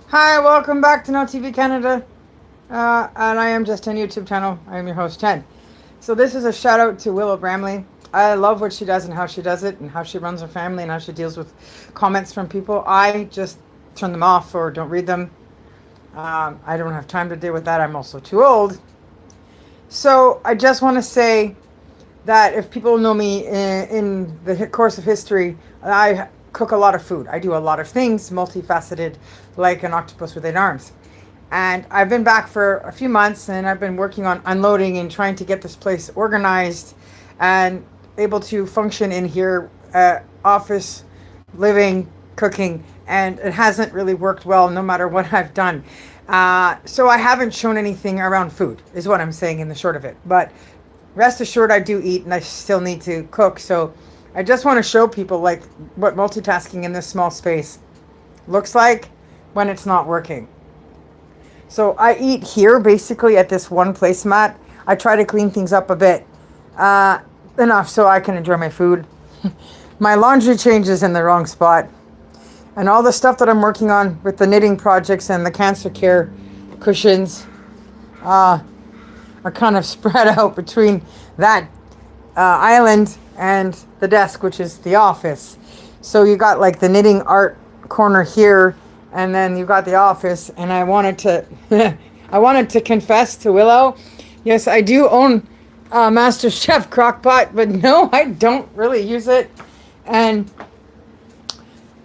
Hi, welcome back to No TV Canada. And I am just on YouTube channel. I am your host, Jen. So this is a shout out to Willow Bramley. I love what she does and how she does it and how she runs her family and how she deals with comments from people. I just turn them off or don't read them. I don't have time to deal with that. I'm also too old. So I just want to say that if people know me in the course of history, I cook a lot of food. I do a lot of things, multifaceted, like an octopus with 8 arms. And I've been back for a few months and I've been working on unloading and trying to get this place organized and able to function in here, office, living, cooking. And it hasn't really worked well no matter what I've done. So I haven't shown anything around food, is what I'm saying in the short of it. But rest assured, I do eat and I still need to cook. So I just want to show people like what multitasking in this small space looks like when it's not working. So I eat here basically at this one placemat. I try to clean things up a bit, enough so I can enjoy my food. My laundry changes in the wrong spot. And all the stuff that I'm working on with the knitting projects and the cancer care cushions are kind of spread out between that island and the desk, which is the office. So you got like the knitting art corner here, and then you got the office. And I wanted to, I wanted to confess to Willow, yes, I do own a Master Chef crockpot, but no, I don't really use it. And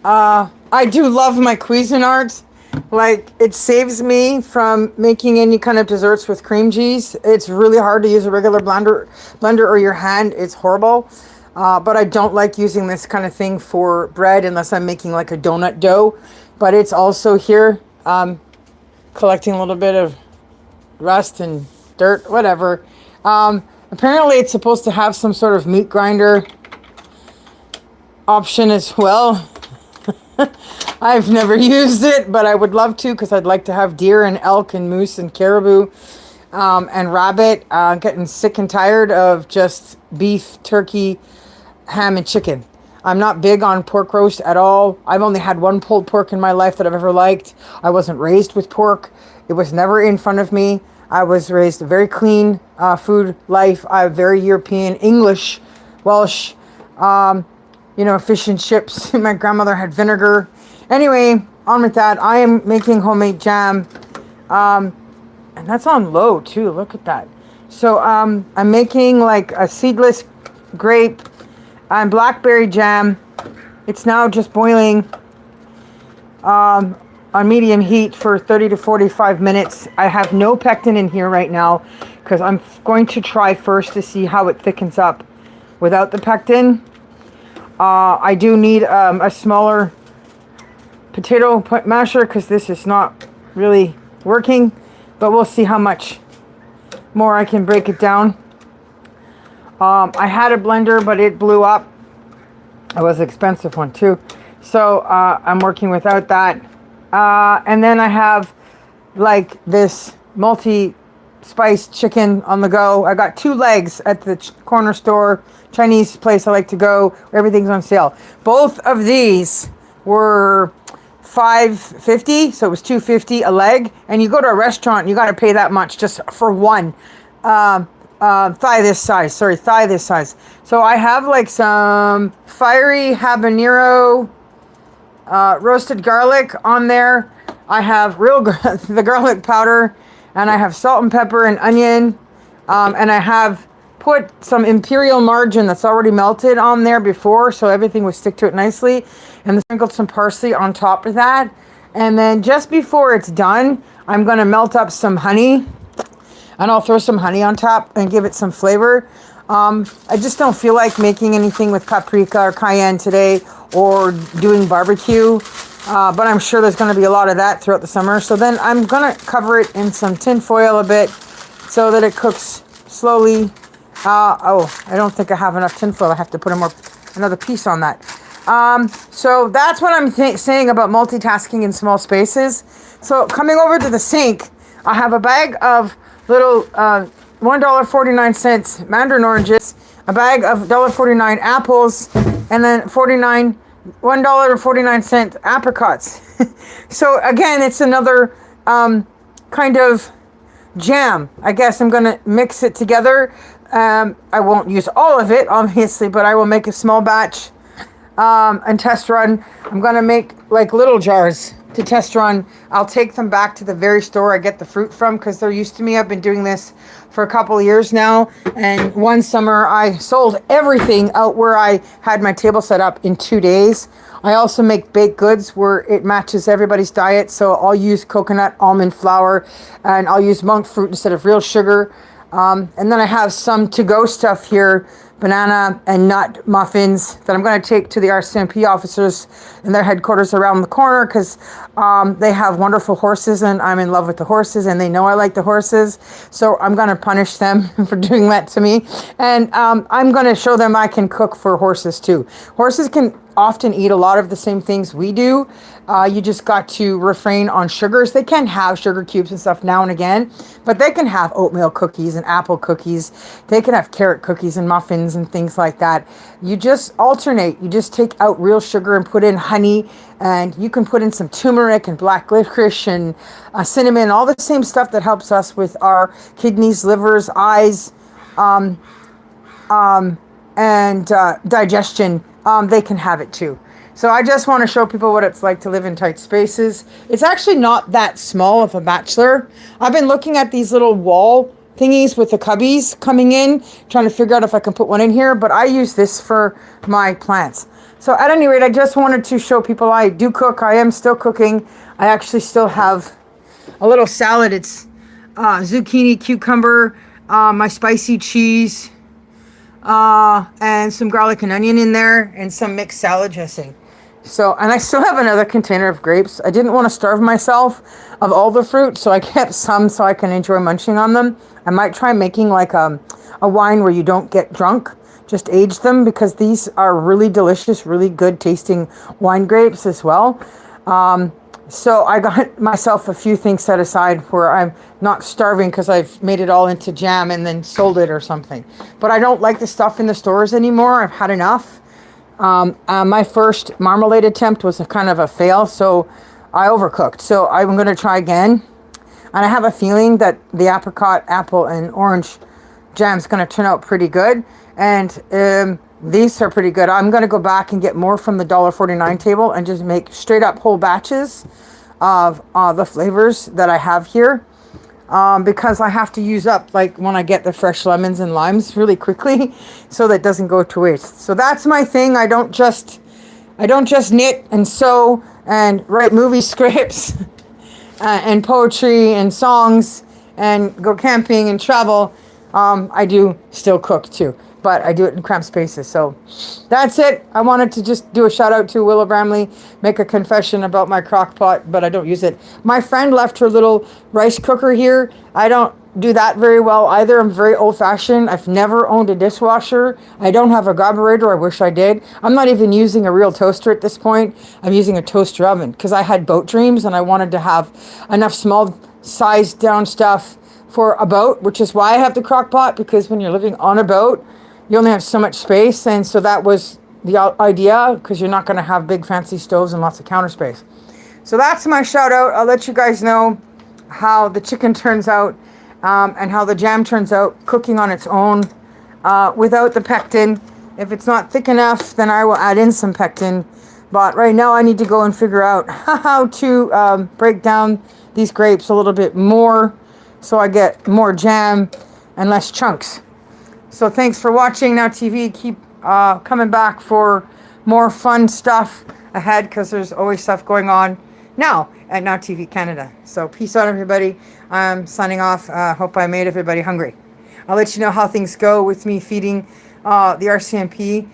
I do love my Cuisinart. Like, it saves me from making any kind of desserts with cream cheese. It's really hard to use a regular blender or your hand. It's horrible. But I don't like using this kind of thing for bread unless I'm making like a donut dough. But it's also here, collecting a little bit of rust and dirt, whatever. Apparently it's supposed to have some sort of meat grinder option as well. I've never used it, but I would love to because I'd like to have deer and elk and moose and caribou and rabbit. Getting sick and tired of just beef, turkey, ham, and chicken. I'm not big on pork roast at all. I've only had one pulled pork in my life that I've ever liked. I wasn't raised with pork. It was never in front of me. I was raised a very clean food life. I'm very European, English, Welsh. Fish and chips. My grandmother had vinegar. Anyway, on with that. I am making homemade jam. And that's on low too. Look at that. So I'm making like a seedless grape and blackberry jam. It's now just boiling on medium heat for 30 to 45 minutes. I have no pectin in here right now because I'm going to try first to see how it thickens up without the pectin. I do need a smaller potato masher because this is not really working, but we'll see how much more I can break it down. I had a blender, but it blew up. It was an expensive one too. So I'm working without that. And then I have like this multi-spice chicken on the go. I got 2 legs at the corner store, Chinese place I like to go. Everything's on sale. Both of these were $5.50, so it was $2.50 a leg. And you go to a restaurant, you got to pay that much just for one thigh this size. So I have like some fiery habanero roasted garlic on there. I have the garlic powder, and I have salt and pepper and onion, and I have put some imperial margarine that's already melted on there before, so everything would stick to it nicely, and sprinkled some parsley on top of that. And then just before it's done, I'm going to melt up some honey, and I'll throw some honey on top and give it some flavor. I just don't feel like making anything with paprika or cayenne today or doing barbecue, but I'm sure there's going to be a lot of that throughout the summer. So then I'm going to cover it in some tin foil a bit so that it cooks slowly. I don't think I have enough tin foil. I have to put another piece on that. So that's what I'm saying about multitasking in small spaces. So coming over to the sink, I have a bag of little $1.49 mandarin oranges, a bag of $1.49 apples, and then 49 $1.49 apricots. So again, it's another kind of jam. I guess I'm going to mix it together. I won't use all of it, obviously, but I will make a small batch and test run. I'm going to make like little jars to test run. I'll take them back to the very store I get the fruit from because they're used to me. I've been doing this for a couple of years now. And one summer I sold everything out where I had my table set up in 2 days. I also make baked goods where it matches everybody's diet. So I'll use coconut almond flour and I'll use monk fruit instead of real sugar. And then I have some to-go stuff here, banana and nut muffins that I'm going to take to the RCMP officers in their headquarters around the corner because they have wonderful horses and I'm in love with the horses and they know I like the horses. So I'm going to punish them for doing that to me. And I'm going to show them I can cook for horses too. Horses can often eat a lot of the same things we do. You just got to refrain on sugars. They can have sugar cubes and stuff now and again, but they can have oatmeal cookies and apple cookies. They can have carrot cookies and muffins and things like that. You just alternate. You just take out real sugar and put in honey, and you can put in some turmeric and black licorice and cinnamon, all the same stuff that helps us with our kidneys, livers, eyes, and digestion. They can have it too. So I just want to show people what it's like to live in tight spaces. It's actually not that small of a bachelor. I've been looking at these little wall thingies with the cubbies coming in, trying to figure out if I can put one in here, but I use this for my plants. So at any rate, I just wanted to show people I do cook. I am still cooking. I actually still have a little salad. It's zucchini, cucumber, my spicy cheese, and some garlic and onion in there, and some mixed salad dressing. So, and I still have another container of grapes. I didn't want to starve myself of all the fruit, so I kept some so I can enjoy munching on them. I might try making like a wine where you don't get drunk. Just age them because these are really delicious, really good tasting wine grapes as well. So I got myself a few things set aside where I'm not starving because I've made it all into jam and then sold it or something. But I don't like the stuff in the stores anymore. I've had enough. My first marmalade attempt was a kind of a fail, so I overcooked. So I'm going to try again. And I have a feeling that the apricot, apple, and orange jam is going to turn out pretty good. And these are pretty good. I'm going to go back and get more from the $1.49 table and just make straight up whole batches of the flavors that I have here. Because I have to use up like when I get the fresh lemons and limes really quickly so that it doesn't go to waste. So that's my thing. I don't just knit and sew and write movie scripts and poetry and songs and go camping and travel. I do still cook too, but I do it in cramped spaces. So that's it. I wanted to just do a shout out to Willow Bramley, make a confession about my crock pot, but I don't use it. My friend left her little rice cooker here. I don't do that very well either. I'm very old fashioned. I've never owned a dishwasher. I don't have a carburetor. I wish I did. I'm not even using a real toaster at this point. I'm using a toaster oven because I had boat dreams and I wanted to have enough small sized down stuff for a boat, which is why I have the crock pot, because when you're living on a boat, you only have so much space. And so that was the idea, because you're not going to have big fancy stoves and lots of counter space. So that's my shout out. I'll let you guys know how the chicken turns out and how the jam turns out cooking on its own without the pectin. If it's not thick enough, then I will add in some pectin. But right now I need to go and figure out how to break down these grapes a little bit more so I get more jam and less chunks. So thanks for watching Now TV. Keep coming back for more fun stuff ahead, because there's always stuff going on now at Now TV Canada. So peace out, everybody. I'm signing off. Hope I made everybody hungry. I'll let you know how things go with me feeding the RCMP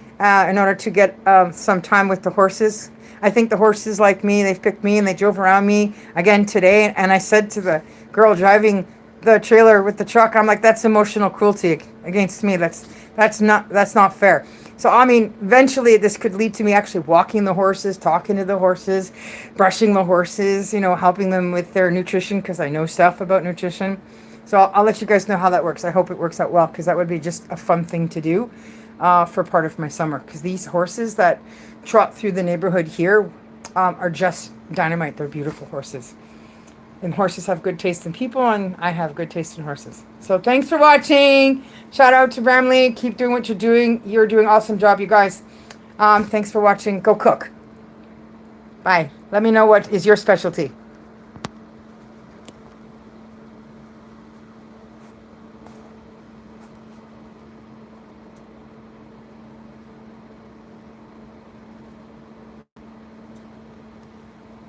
in order to get some time with the horses. I think the horses like me. They've picked me and they drove around me again today. And I said to the girl driving the trailer with the truck, I'm like, that's emotional cruelty against me. That's not fair. So I mean, eventually this could lead to me actually walking the horses, talking to the horses, brushing the horses, helping them with their nutrition, because I know stuff about nutrition. So I'll let you guys know how that works. I hope it works out well, because that would be just a fun thing to do. for part of my summer, because these horses that trot through the neighborhood here are just dynamite. They're beautiful horses. And horses have good taste in people, and I have good taste in horses. So thanks for watching. Shout out to Bramley. Keep doing what you're doing. You're doing an awesome job, you guys. Thanks for watching. Go cook. Bye. Let me know what is your specialty.